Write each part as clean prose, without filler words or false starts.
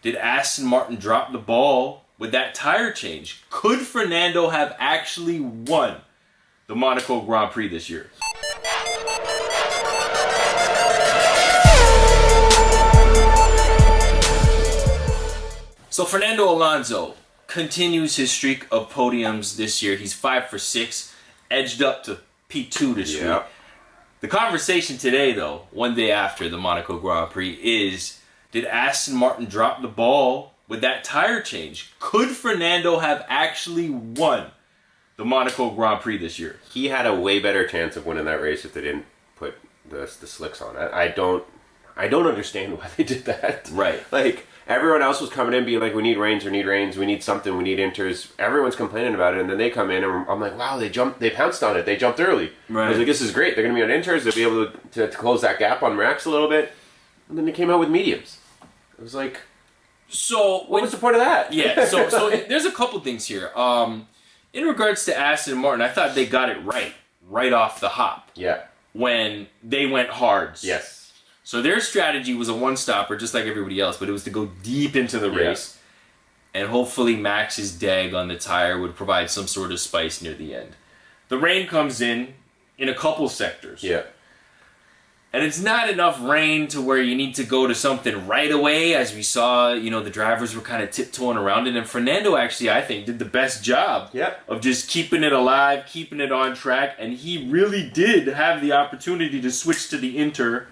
Did Aston Martin drop the ball with that tire change? Could Fernando have actually won the Monaco Grand Prix this year? So Fernando Alonso continues his streak of podiums this year. He's 5 for 6, edged up to P2 this week. The conversation today, though, one day after the Monaco Grand Prix, is did Aston Martin drop the ball with that tire change? Could Fernando have actually won the Monaco Grand Prix this year? He had a way better chance of winning that race if they didn't put the slicks on it. I don't understand why they did that. Right. Like, everyone else was coming in being like, we need rains, we need something, we need inters. Everyone's complaining about it, and then they come in, and I'm like, wow, they pounced on it. They jumped early. Right. I was like, this is great. They're going to be on inters. They'll be able to close that gap on racks a little bit. And then they came out with mediums. It was like, so what was the point of that? Yeah, so there's a couple things here. In regards to Aston Martin, I thought they got it right off the hop. Yeah. When they went hards. Yes. So their strategy was a one-stopper, just like everybody else, but it was to go deep into the race. And hopefully Max's dag on the tire would provide some sort of spice near the end. The rain comes in a couple sectors. Yeah. And it's not enough rain to where you need to go to something right away. As we saw, the drivers were kind of tiptoeing around it. And Fernando actually, I think, did the best job of just keeping it alive, keeping it on track. And he really did have the opportunity to switch to the inter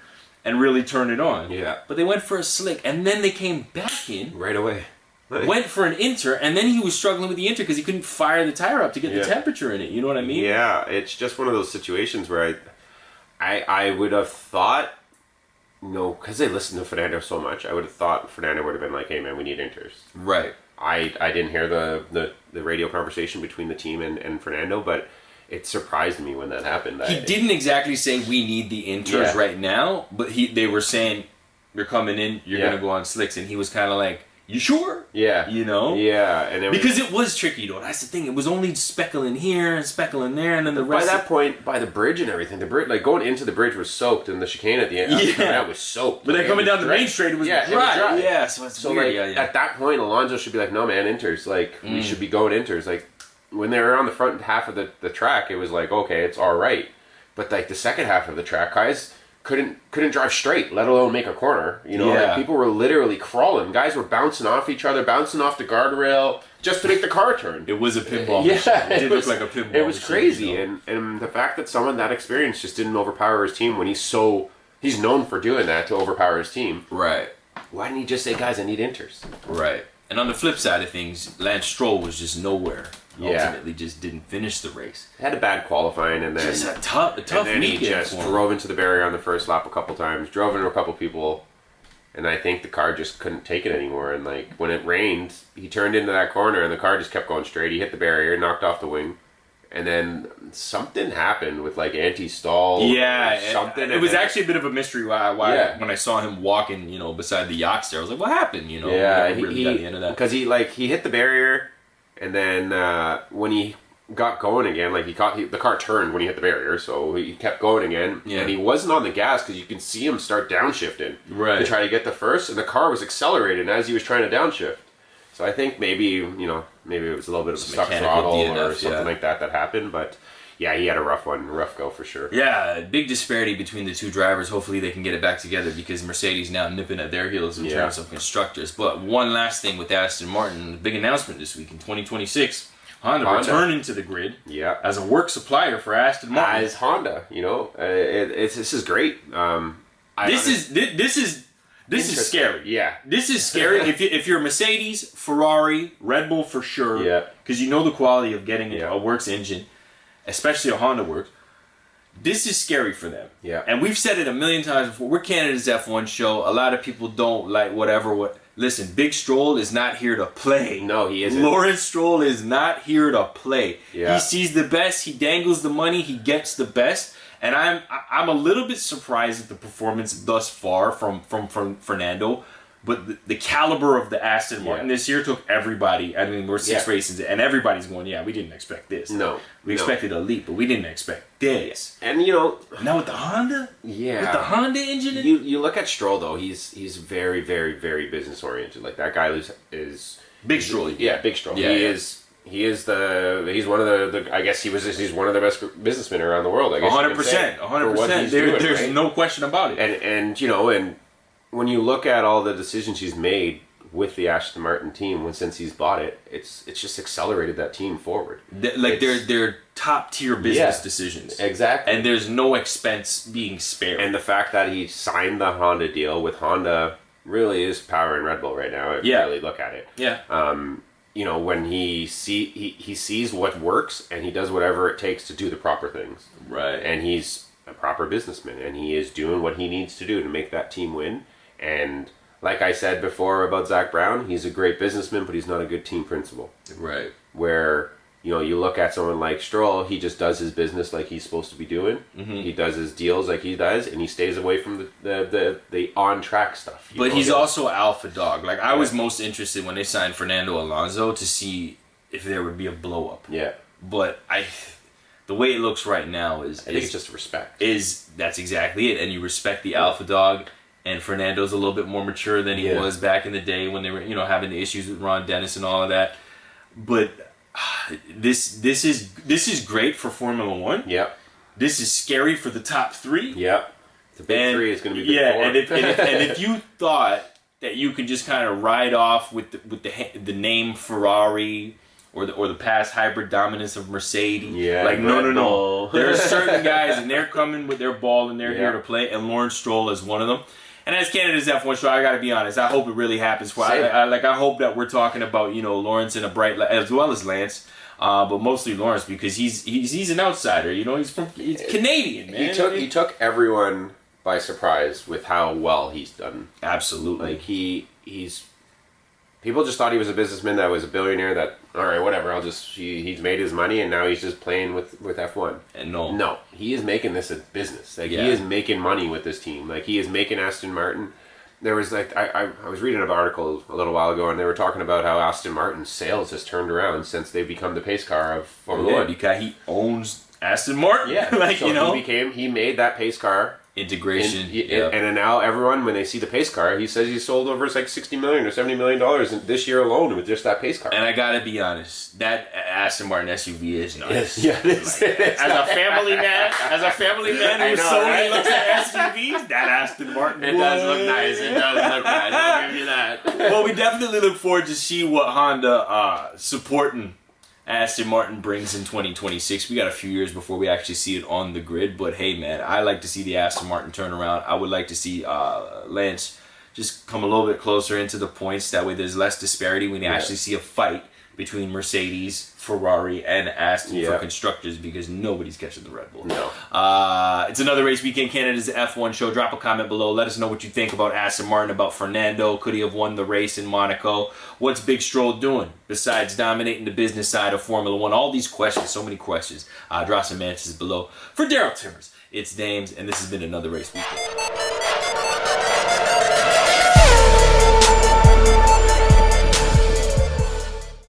and really turn it on. Yeah. But they went for a slick. And then they came back in. Right away. Went for an inter. And then he was struggling with the inter because he couldn't fire the tire up to get the temperature in it. You know what I mean? Yeah. It's just one of those situations where I would have thought, because they listened to Fernando so much, I would have thought Fernando would have been like, hey man, we need inters. Right. I didn't hear the radio conversation between the team and Fernando, but it surprised me when that happened. He didn't exactly say we need the inters right now, but they were saying, you're coming in, you're going to go on slicks, and he was kind of like, you sure? Yeah. Yeah. And because it was tricky, though. That's the thing. It was only speckling here and speckling there, and then the rest. By that point, by the bridge and everything, going into the bridge was soaked, and the chicane at the end, that was soaked. But then coming down the main straight, it was dry. It was dry. Yeah, so it's weird. At that point, Alonso should be like, no man, inters. Like, we should be going inters. Like, when they were on the front half of the track, it was like, okay, it's all right. But like the second half of the track, guys couldn't drive straight, let alone make a corner. Like, people were literally crawling. Guys were bouncing off each other, bouncing off the guardrail just to make the car turn. It was a pinball machine. It did look like a pinball machine. It was crazy. And the fact that someone that experienced just didn't overpower his team when he's known for doing that, to overpower his team. Right. Why didn't he just say, guys, I need inters? Right. And on the flip side of things, Lance Stroll was just nowhere. Ultimately just didn't finish the race. Had a bad qualifying, and then just a tough and then he just drove into the barrier on the first lap a couple times, drove into a couple people, and I think the car just couldn't take it anymore. And like when it rained, he turned into that corner, and the car just kept going straight. He hit the barrier, knocked off the wing, and then something happened with like anti-stall. Yeah, something. It was actually a bit of a mystery why when I saw him walking, beside the yachts there, I was like, what happened? He really got the end of that because he hit the barrier. And then when he got going again, like the car turned when he hit the barrier, so he kept going again. Yeah. And he wasn't on the gas because you can see him start downshifting to try to get the first, and the car was accelerating as he was trying to downshift. So I think maybe it was a little bit of a stuck throttle or something like that happened, but. Yeah, he had a rough go for sure. Yeah, big disparity between the two drivers. Hopefully they can get it back together because Mercedes now nipping at their heels in terms of constructors. But one last thing with Aston Martin, the big announcement this week in 2026, Honda returning to the grid as a work supplier for Aston Martin. As Honda, this is great. This is scary. Yeah. This is scary. if you're Mercedes, Ferrari, Red Bull for sure. Yeah. Because you know the quality of getting a works engine. Especially a Honda Works, this is scary for them. Yeah. And we've said it a million times before. We're Canada's F1 show. A lot of people don't like whatever. Listen, Big Stroll is not here to play. No, he isn't. Lawrence Stroll is not here to play. Yeah. He sees the best. He dangles the money. He gets the best. And I'm a little bit surprised at the performance thus far from Fernando. But the caliber of the Aston Martin this year took everybody. I mean, we're 6 races, and everybody's going, we didn't expect this. No. We expected a leap, but we didn't expect this. And, you know... Now with the Honda? Yeah. With the Honda engine? You look at Stroll, though. He's very, very, very business-oriented. Like, that guy is... Big Stroll. Yeah, Big Stroll. Yeah, He's one of the I guess he's one of the best businessmen around the world. I guess 100%. 100%. There's right? no question about it. And you know, and when you look at all the decisions he's made with the Aston Martin team since he's bought it, it's just accelerated that team forward. They're top tier business decisions. Exactly. And there's no expense being spared. And the fact that he signed the Honda deal with Honda really is powering Red Bull right now. If you really look at it. Yeah. You know, when he sees what works and he does whatever it takes to do the proper things. Right. And he's a proper businessman and he is doing what he needs to do to make that team win. And like I said before about Zach Brown, he's a great businessman, but he's not a good team principal. Right. Where, you know, you look at someone like Stroll, he just does his business like he's supposed to be doing. Mm-hmm. He does his deals like he does, and he stays away from the on-track stuff. But he's also an alpha dog. Like, I was most interested when they signed Fernando Alonso to see if there would be a blow-up. Yeah. But the way it looks right now I think it's just respect. That's exactly it. And you respect the alpha dog. And Fernando's a little bit more mature than he was back in the day when they were, having the issues with Ron Dennis and all of that. But this is great for Formula One. Yeah. This is scary for the top 3. Yeah. The big 3 is going to be big 4. And if you thought that you could just kind of ride off with the name Ferrari or the past hybrid dominance of Mercedes, no. There are certain guys and they're coming with their ball and they're here to play, and Lawrence Stroll is one of them. And as Canada's F1 show, I got to be honest, I hope it really happens. I hope that we're talking about, Lawrence in a bright light, as well as Lance, but mostly Lawrence, because he's an outsider. He's Canadian, man. He took everyone by surprise with how well he's done. Absolutely. Like he's people just thought he was a businessman that was a billionaire that, all right, whatever, he's made his money and now he's just playing with F1. And no, he is making this a business. Like, he is making money with this team. Like, he is making Aston Martin. There was, like, I was reading an article a little while ago and they were talking about how Aston Martin's sales has turned around since they've become the pace car of Formula 1. Because he owns Aston Martin. Yeah. He made that pace car. Integration. And then now everyone, when they see the pace car, he says he sold over like $60 million or $70 million this year alone with just that pace car. And I gotta be honest, that Aston Martin SUV is nice. Yeah, it is. As a family man who solely looks at SUVs, that Aston Martin does look nice. I'll give you that. Well, we definitely look forward to see what Honda supporting Aston Martin brings in 2026. We got a few years before we actually see it on the grid, but hey, man, I like to see the Aston Martin turn around. I would like to see Lance just come a little bit closer into the points. That way there's less disparity when you actually see a fight between Mercedes, Ferrari, and Aston for constructors, because nobody's catching the Red Bull. No. It's another race weekend, Canada's F1 show. Drop a comment below. Let us know what you think about Aston Martin, about Fernando. Could he have won the race in Monaco? What's Big Stroll doing besides dominating the business side of Formula One? All these questions, so many questions. Drop some answers below. For Darryl Timmers, it's Dames, and this has been another race weekend.